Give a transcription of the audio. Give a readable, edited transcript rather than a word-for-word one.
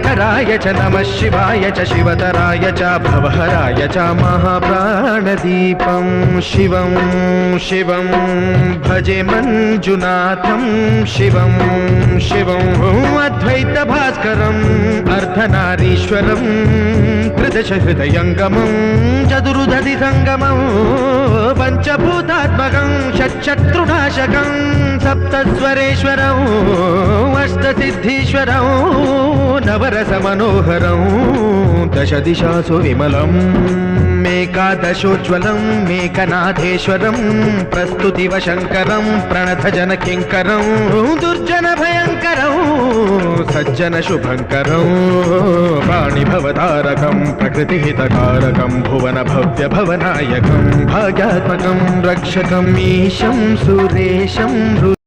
शङ्कराय च नमः शिवाय च शिवतराय च भवहराय च महाप्राणदीपं शिवं शिवं भजे मञ्जुनाथं शिवं शिवं अद्वैतभास्करम् अर्धनारीश्वरं त्रिदशहृदयङ्गमं चतुर्दधिसङ्गमं पञ्चभूतात्मकं षट्शत्रुनाशकं सप्तस्वरेश्वरं अष्टसिद्धीश्वरं नवरसमनोहरं दशदिशासु विमलं मेकादशोज्ज्वलं मेकनाथेश्वरं प्रस्तुतिव शङ्करं प्रणतजनकिङ्करं दुर्जनभयङ्करं सज्जनशुभङ्करं वाणिभवतारकं प्रकृतिहितकारकं भुवनभव्यभवनायकं भाग्यात्मकं रक्षकम् ईशं सुरेशं